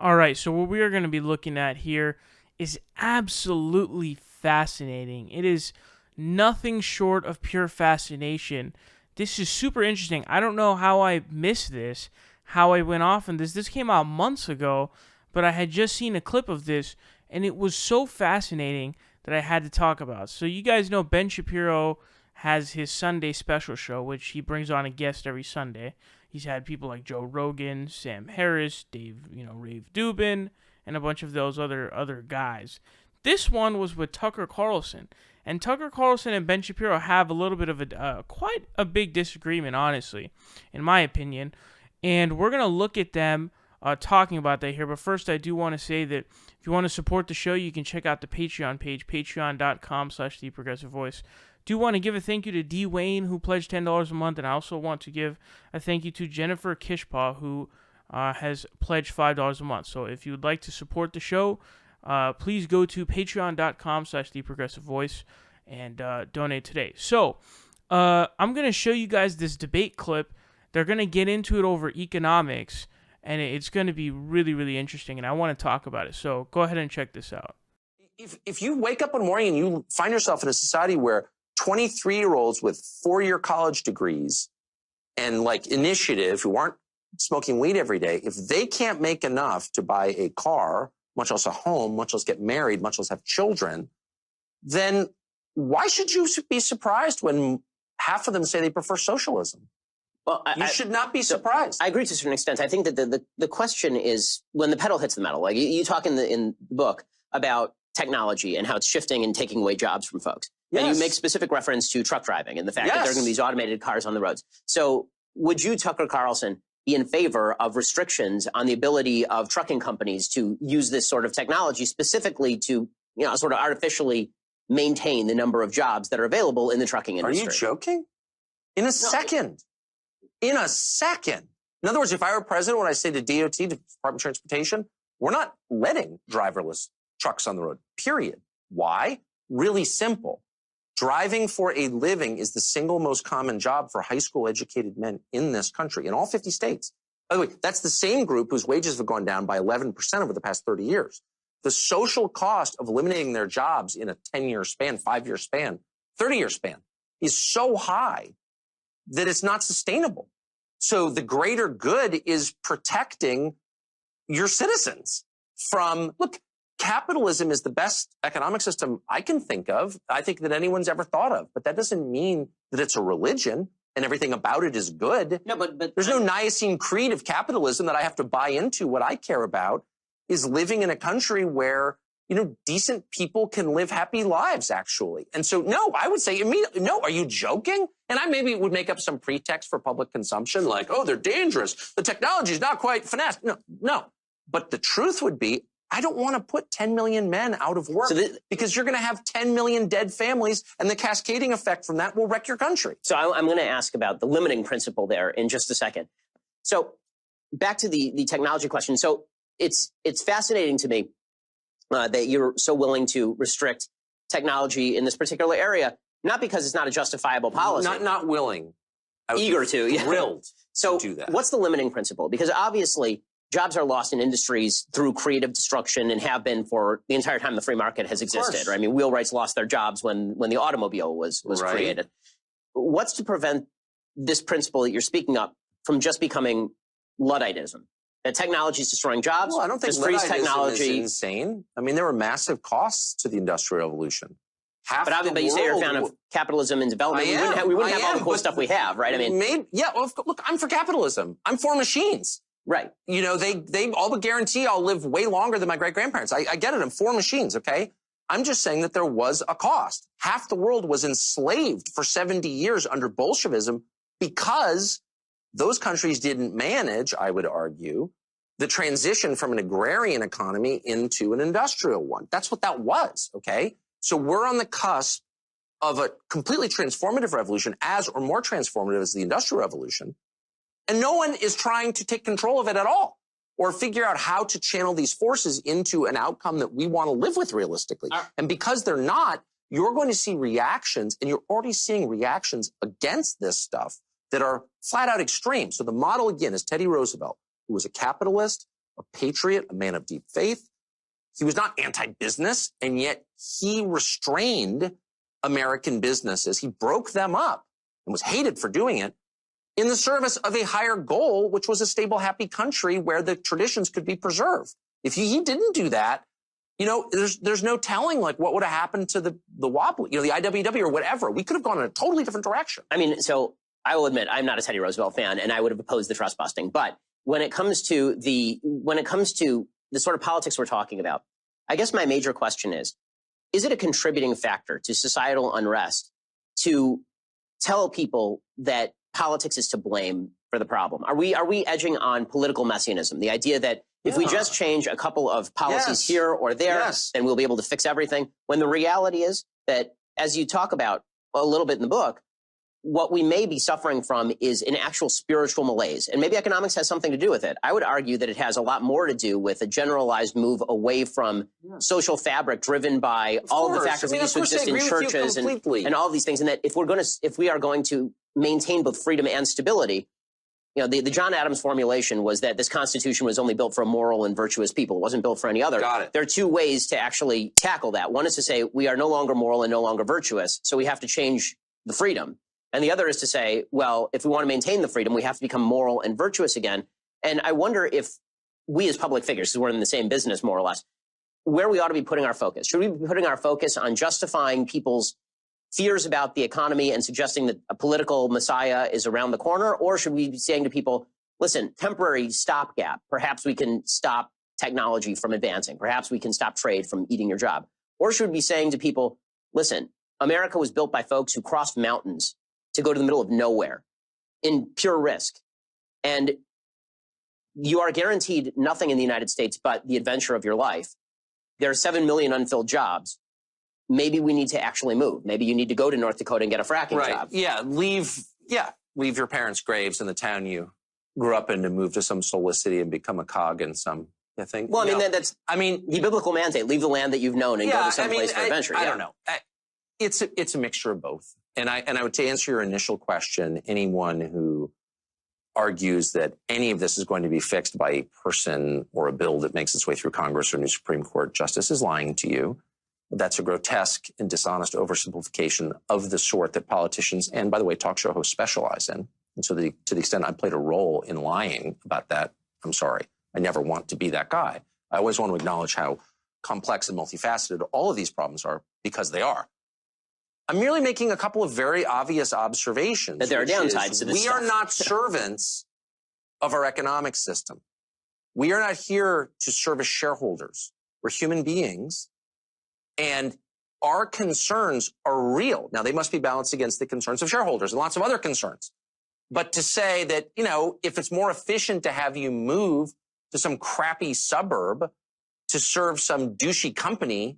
All right, so what we are going to be looking at here is absolutely fascinating. It is nothing short of pure fascination. This is super interesting. I don't know how I missed this, how I went off on this. This came out months ago, but I had just seen a clip of this, and it was so fascinating that I had to talk about. So you guys know Ben Shapiro has his Sunday special show, which he brings on a guest every Sunday. He's had people like Joe Rogan, Sam Harris, Rafe Dubin, and a bunch of those other guys. This one was with Tucker Carlson, and Tucker Carlson and Ben Shapiro have a little bit of quite a big disagreement, honestly, in my opinion. And we're gonna look at them talking about that here. But first, I do want to say that if you want to support the show, you can check out the Patreon page, patreon.com/theprogressivevoice. Do want to give a thank you to D. Wayne, who pledged $10 a month, and I also want to give a thank you to Jennifer Kishpaw, who has pledged $5 a month. So if you would like to support the show, please go to patreon.com/theprogressivevoice and donate today. So I'm going to show you guys this debate clip. They're going to get into it over economics, and it's going to be really, really interesting, and I want to talk about it. So go ahead and check this out. If you wake up one morning and you find yourself in a society where 23-year-olds with 4-year college degrees and like initiative who aren't smoking weed every day, if they can't make enough to buy a car, much less a home, much less get married, much less have children, then why should you be surprised when half of them say they prefer socialism? Well, you should not be surprised. I agree to a certain extent. I think that the question is when the pedal hits the metal. Like you talk in the book about technology and how it's shifting and taking away jobs from folks. Yes. And you make specific reference to truck driving and the fact that there are going to be these automated cars on the roads. So would you, Tucker Carlson, be in favor of restrictions on the ability of trucking companies to use this sort of technology specifically to, sort of artificially maintain the number of jobs that are available in the trucking industry? Are you joking? In a second. In a second. In other words, if I were president, when I say to DOT, to Department of Transportation, we're not letting driverless trucks on the road, period. Why? Really simple. Driving for a living is the single most common job for high school educated men in this country, in all 50 states. By the way, that's the same group whose wages have gone down by 11% over the past 30 years. The social cost of eliminating their jobs in a 10-year span, 5-year span, 30-year span is so high that it's not sustainable. So the greater good is protecting your citizens from, look, capitalism is the best economic system I can think of. I think that anyone's ever thought of, but that doesn't mean that it's a religion and everything about it is good. No, but there's no Nicene Creed of capitalism that I have to buy into. What I care about is living in a country where, decent people can live happy lives, actually. And so, no, I would say immediately, no, are you joking? And I maybe would make up some pretext for public consumption, like, oh, they're dangerous. The technology is not quite finessed. No. But the truth would be, I don't want to put 10 million men out of work because you're going to have 10 million dead families, and the cascading effect from that will wreck your country. So I'm going to ask about the limiting principle there in just a second. So back to the technology question. So it's fascinating to me that you're so willing to restrict technology in this particular area, not because it's not a justifiable policy. Not willing. Eager to. Yeah. Thrilled to do that. What's the limiting principle? Because obviously jobs are lost in industries through creative destruction and have been for the entire time the free market has existed. Right? I mean, wheelwrights lost their jobs when the automobile was created. What's to prevent this principle that you're speaking up from just becoming Ludditism? That technology is destroying jobs. Well, I don't think Ludditism is insane. I mean, there were massive costs to the Industrial Revolution. But you say you're a fan of capitalism and development. We wouldn't have all the cool stuff we have, right? I mean, look, I'm for capitalism. I'm for machines. Right. They all but guarantee I'll live way longer than my great-grandparents. I get it. I'm for machines, okay? I'm just saying that there was a cost. Half the world was enslaved for 70 years under Bolshevism because those countries didn't manage, I would argue, the transition from an agrarian economy into an industrial one. That's what that was, okay? So we're on the cusp of a completely transformative revolution, as or more transformative as the Industrial Revolution. And no one is trying to take control of it at all or figure out how to channel these forces into an outcome that we want to live with realistically. And because they're not, you're going to see reactions, and you're already seeing reactions against this stuff that are flat out extreme. So the model, again, is Teddy Roosevelt, who was a capitalist, a patriot, a man of deep faith. He was not anti-business, and yet he restrained American businesses. He broke them up and was hated for doing it in the service of a higher goal, which was a stable, happy country where the traditions could be preserved. If he didn't do that, there's no telling like what would have happened to the wobbly, the IWW or whatever. We could have gone in a totally different direction. I mean, so I will admit I'm not a Teddy Roosevelt fan, and I would have opposed the trust busting. But when it comes to the sort of politics we're talking about, I guess my major question is it a contributing factor to societal unrest to tell people that politics is to blame for the problem? Are we then on political messianism? The idea that if we just change a couple of policies here or there, then we'll be able to fix everything. When the reality is that, as you talk about a little bit in the book, what we may be suffering from is an actual spiritual malaise. And maybe economics has something to do with it. I would argue that it has a lot more to do with a generalized move away from social fabric driven by all of the factors that used to exist in churches and all of these things. And that if we are going to maintain both freedom and stability, the John Adams formulation was that this Constitution was only built for a moral and virtuous people. It wasn't built for any other. Got it. There are two ways to actually tackle that. One is to say we are no longer moral and no longer virtuous, so we have to change the freedom. And the other is to say, well, if we want to maintain the freedom, we have to become moral and virtuous again. And I wonder if we as public figures, because we're in the same business more or less, where we ought to be putting our focus. Should we be putting our focus on justifying people's fears about the economy and suggesting that a political messiah is around the corner? Or should we be saying to people, listen, temporary stopgap, perhaps we can stop technology from advancing. Perhaps we can stop trade from eating your job. Or should we be saying to people, listen, America was built by folks who crossed mountains to go to the middle of nowhere in pure risk. And you are guaranteed nothing in the United States but the adventure of your life. There are 7 million unfilled jobs. Maybe we need to actually move. Maybe you need to go to North Dakota and get a fracking job. Yeah, leave your parents' graves in the town you grew up in and move to some soulless city and become a cog in some thing. Well, that's the biblical mandate. Leave the land that you've known and go to some place for adventure. I don't know. It's a mixture of both. And I would, to answer your initial question, anyone who argues that any of this is going to be fixed by a person or a bill that makes its way through Congress or a new Supreme Court justice is lying to you. That's a grotesque and dishonest oversimplification of the sort that politicians and, by the way, talk show hosts specialize in. And so to the extent I played a role in lying about that, I'm sorry. I never want to be that guy. I always want to acknowledge how complex and multifaceted all of these problems are, because they are. I'm merely making a couple of very obvious observations. That there are downsides to this We are not servants of our economic system. We are not here to serve as shareholders. We're human beings, and our concerns are real. Now, they must be balanced against the concerns of shareholders and lots of other concerns. But to say that, if it's more efficient to have you move to some crappy suburb to serve some douchey company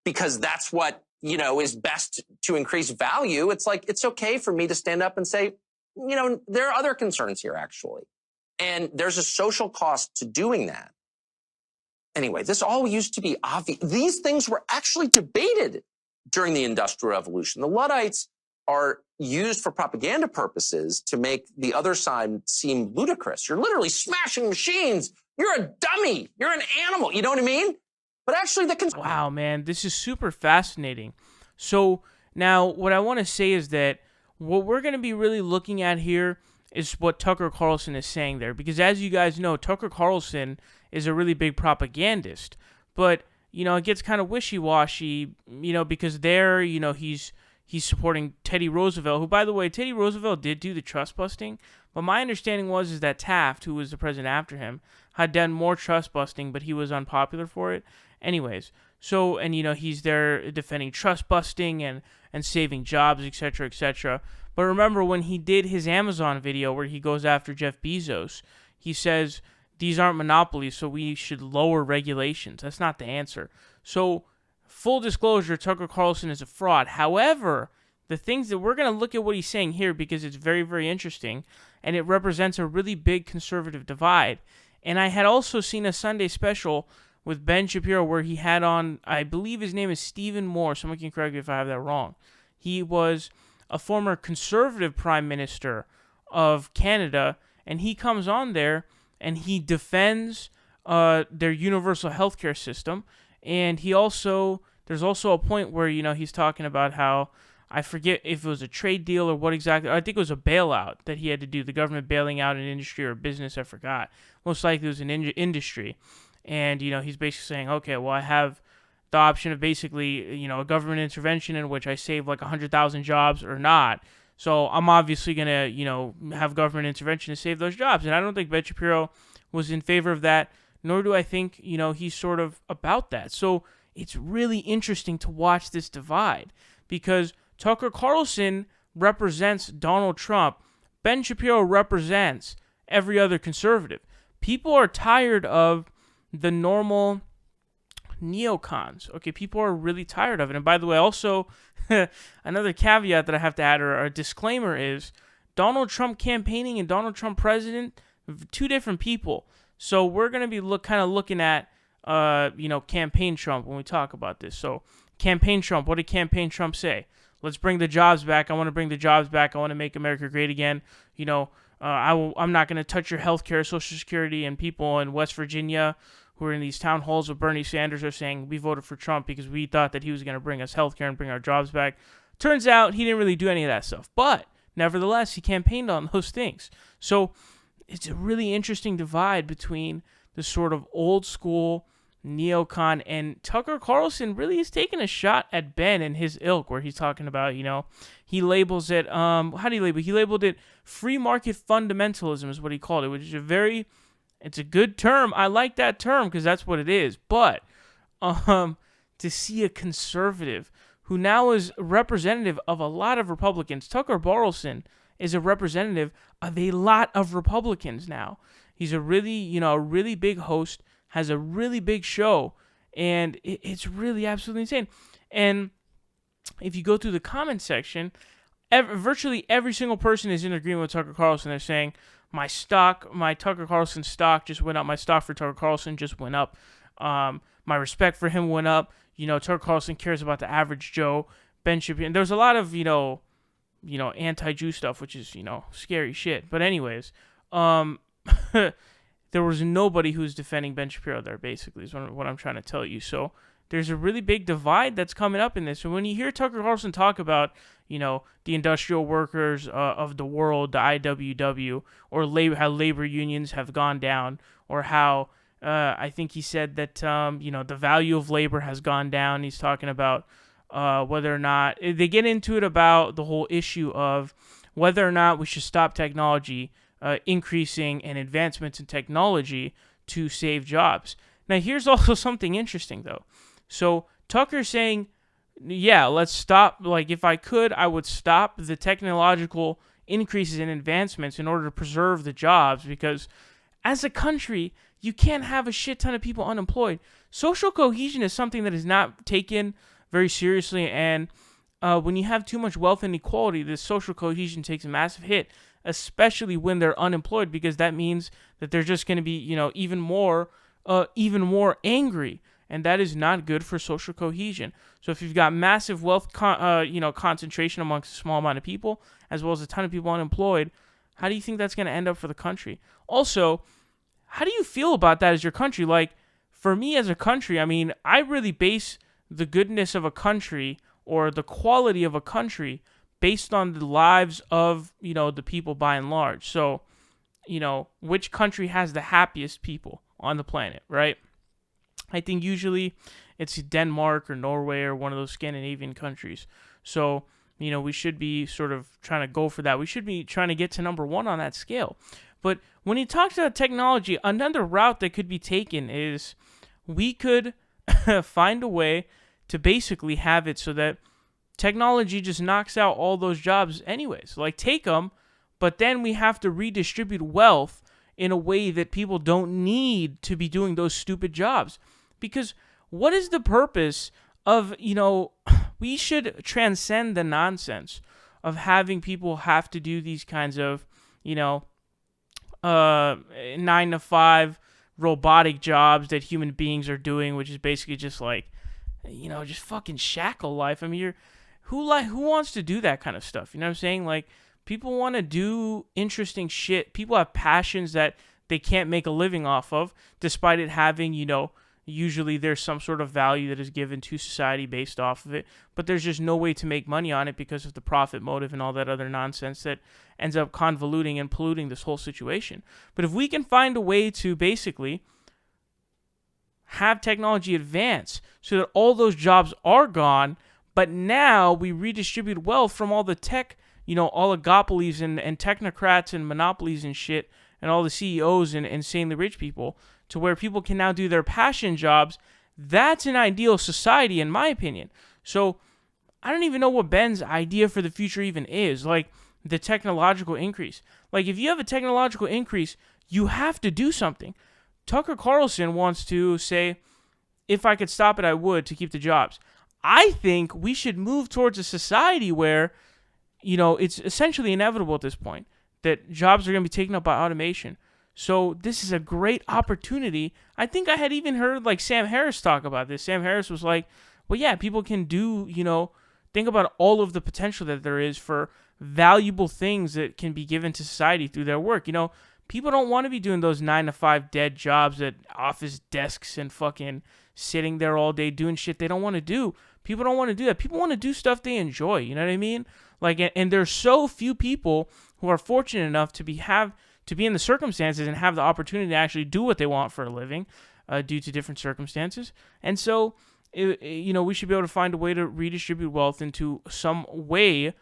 because that's what is best to increase value, it's like, it's okay for me to stand up and say, there are other concerns here, actually. And there's a social cost to doing that. Anyway, this all used to be obvious. These things were actually debated during the Industrial Revolution. The Luddites are used for propaganda purposes to make the other side seem ludicrous. You're literally smashing machines. You're a dummy. You're an animal. You know what I mean? But actually, wow, man, this is super fascinating. So now what I want to say is that what we're going to be really looking at here is what Tucker Carlson is saying there. Because as you guys know, Tucker Carlson is a really big propagandist. But, it gets kind of wishy-washy, because there, he's supporting Teddy Roosevelt, who, by the way, Teddy Roosevelt did do the trust busting. But my understanding is that Taft, who was the president after him, had done more trust busting, but he was unpopular for it. Anyways, so, and he's there defending trust busting and saving jobs, etc., etc. But remember when he did his Amazon video where he goes after Jeff Bezos, he says these aren't monopolies, so we should lower regulations. That's not the answer. So, full disclosure, Tucker Carlson is a fraud. However, the things that we're going to look at what he's saying here because it's very, very interesting, and it represents a really big conservative divide. And I had also seen a Sunday special with Ben Shapiro where he had on, I believe his name is Stephen Moore. Someone can correct me if I have that wrong. He was a former conservative prime minister of Canada, and he comes on there and he defends their universal healthcare system. And there's also a point where, he's talking about how, I forget if it was a trade deal or what exactly. I think it was a bailout that he had to do, the government bailing out an industry or a business, I forgot. Most likely it was an industry. And, he's basically saying, okay, well, I have the option of basically, a government intervention in which I save like 100,000 jobs or not. So I'm obviously going to, have government intervention to save those jobs. And I don't think Ben Shapiro was in favor of that, nor do I think, he's sort of about that. So it's really interesting to watch this divide, because Tucker Carlson represents Donald Trump. Ben Shapiro represents every other conservative. People are tired of the normal neocons. Okay, people are really tired of it. And by the way, also, another caveat that I have to add, or a disclaimer, is Donald Trump campaigning and Donald Trump president, two different people. So we're going to be looking at, campaign Trump when we talk about this. So campaign Trump, what did campaign Trump say? Let's bring the jobs back. I want to bring the jobs back. I want to make America great again. I'm not going to touch your health care, Social Security, and people in West Virginia who are in these town halls with Bernie Sanders are saying we voted for Trump because we thought that he was going to bring us health care and bring our jobs back. Turns out he didn't really do any of that stuff. But nevertheless, he campaigned on those things. So it's a really interesting divide between the sort of old school neocon, and Tucker Carlson really is taking a shot at Ben and his ilk, where he's talking about, he labels it, how do you label it? He labeled it free market fundamentalism is what he called it, which is it's a good term. I like that term because that's what it is. But to see a conservative who now is representative of a lot of Republicans, Tucker Carlson is a representative of a lot of Republicans now. He's a really big host, has a really big show, and it's really absolutely insane. And if you go through the comment section, virtually every single person is in agreement with Tucker Carlson. They're saying, my Tucker Carlson stock just went up. My stock for Tucker Carlson just went up. My respect for him went up. Tucker Carlson cares about the average Joe. Ben Shapiro. And there's a lot of, anti-Jew stuff, which is, scary shit. But anyways, there was nobody who's defending Ben Shapiro there, basically, is what I'm trying to tell you. So there's a really big divide that's coming up in this. And when you hear Tucker Carlson talk about, the industrial workers of the world, the IWW, or how labor unions have gone down, or how I think he said that, the value of labor has gone down. He's talking about whether or not they get into it about the whole issue of whether or not we should stop technology increasing and advancements in technology to save jobs. Now, here's also something interesting, though. So Tucker's saying, yeah, let's stop. Like, if I could, I would stop the technological increases and advancements in order to preserve the jobs, because as a country, you can't have a shit ton of people unemployed. Social cohesion is something that is not taken very seriously, and when you have too much wealth inequality, this social cohesion takes a massive hit, especially when they're unemployed, because that means that they're just going to be, even more angry, and that is not good for social cohesion. So if you've got massive wealth, concentration amongst a small amount of people, as well as a ton of people unemployed, how do you think that's going to end up for the country? Also, how do you feel about that as your country? Like, for me as a country, I really base the goodness of a country, or the quality of a country, based on the lives of, the people by and large. So, which country has the happiest people on the planet, right? I think usually it's Denmark or Norway or one of those Scandinavian countries. So, we should be sort of trying to go for that. We should be trying to get to number one on that scale. But when he talks about technology, another route that could be taken is we could find a way to basically have it so that technology just knocks out all those jobs anyways. Like, take them, but then we have to redistribute wealth in a way that people don't need to be doing those stupid jobs. Because what is the purpose of, we should transcend the nonsense of having people have to do these kinds of, 9 to 5 robotic jobs that human beings are doing, which is basically just like, just fucking shackle life. Who wants to do that kind of stuff? You know what I'm saying? Like, people want to do interesting shit. People have passions that they can't make a living off of, despite it having, usually there's some sort of value that is given to society based off of it, but there's just no way to make money on it because of the profit motive and all that other nonsense that ends up convoluting and polluting this whole situation. But if we can find a way to basically have technology advance so that all those jobs are gone, but now we redistribute wealth from all the tech, oligopolies and technocrats and monopolies and shit, and all the CEOs and insanely rich people, to where people can now do their passion jobs, that's an ideal society, in my opinion. So I don't even know what Ben's idea for the future even is, like the technological increase. Like, if you have a technological increase, you have to do something. Tucker Carlson wants to say, if I could stop it, I would, to keep the jobs. I think we should move towards a society where, it's essentially inevitable at this point that jobs are going to be taken up by automation. So this is a great opportunity. I think I had even heard like Sam Harris talk about this. Sam Harris was like, well, yeah, people can do, think about all of the potential that there is for valuable things that can be given to society through their work. People don't want to be doing those 9-to-5 dead jobs at office desks and fucking sitting there all day doing shit they don't want to do. People don't want to do that. People want to do stuff they enjoy. You know what I mean? Like, and there's so few people who are fortunate enough to be in the circumstances and have the opportunity to actually do what they want for a living, due to different circumstances. And so, we should be able to find a way to redistribute wealth into some way,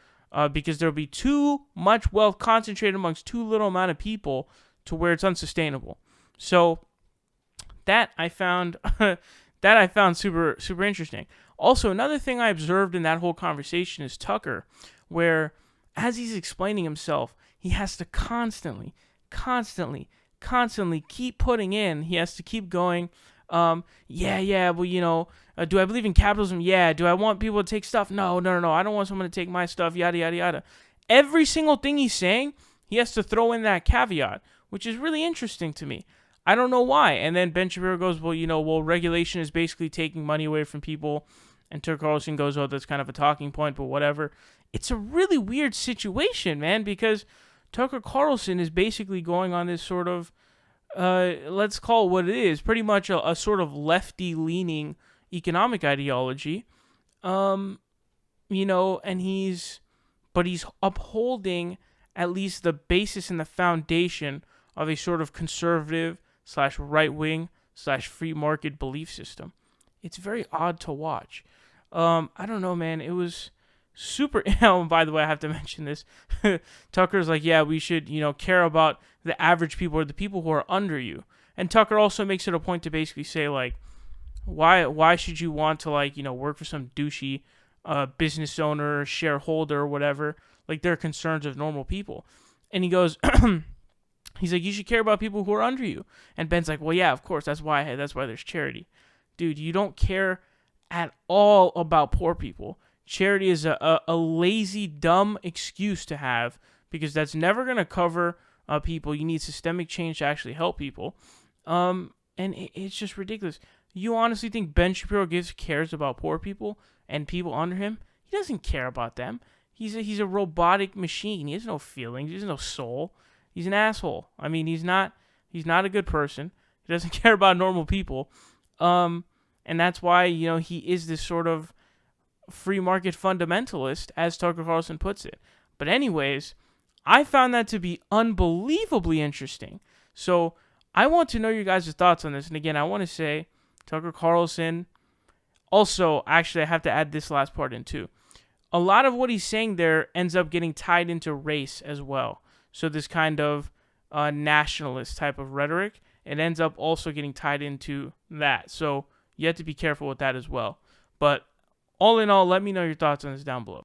because there'll be too much wealth concentrated amongst too little amount of people to where it's unsustainable. So that I found super, super interesting. Also, another thing I observed in that whole conversation is Tucker, where as he's explaining himself, he has to constantly keep putting in. He has to keep going. Well, do I believe in capitalism? Yeah. Do I want people to take stuff? No. I don't want someone to take my stuff. Yada, yada, yada. Every single thing he's saying, he has to throw in that caveat, which is really interesting to me. I don't know why. And then Ben Shapiro goes, well, regulation is basically taking money away from people. And Tucker Carlson goes, oh, that's kind of a talking point, but whatever. It's a really weird situation, man, because Tucker Carlson is basically going on this sort of, let's call it what it is, pretty much a sort of lefty-leaning economic ideology, and he's upholding at least the basis and the foundation of a sort of conservative / right-wing / free market belief system. It's very odd to watch. I don't know, man. It was super. By the way, I have to mention this. Tucker's like, yeah, we should, care about the average people or the people who are under you. And Tucker also makes it a point to basically say, like, why should you want to, like, work for some douchey business owner, shareholder, or whatever? Like, they're concerns of normal people. And he goes, he's like, you should care about people who are under you. And Ben's like, well, yeah, of course. That's why there's charity. Dude, you don't care at all about poor people. Charity is a lazy, dumb excuse to have, because that's never going to cover people. You need systemic change to actually help people. And it's just ridiculous. You honestly think Ben Shapiro cares about poor people and people under him? He doesn't care about them. He's a robotic machine. He has no feelings. He has no soul. He's an asshole. I mean, he's not a good person. He doesn't care about normal people. And that's why, he is this sort of free market fundamentalist, as Tucker Carlson puts it. But anyways, I found that to be unbelievably interesting. So I want to know your guys' thoughts on this. And again, I want to say Tucker Carlson. Also, actually, I have to add this last part in too. A lot of what he's saying there ends up getting tied into race as well. So this kind of nationalist type of rhetoric, it ends up also getting tied into that. So you have to be careful with that as well. But all in all, let me know your thoughts on this down below.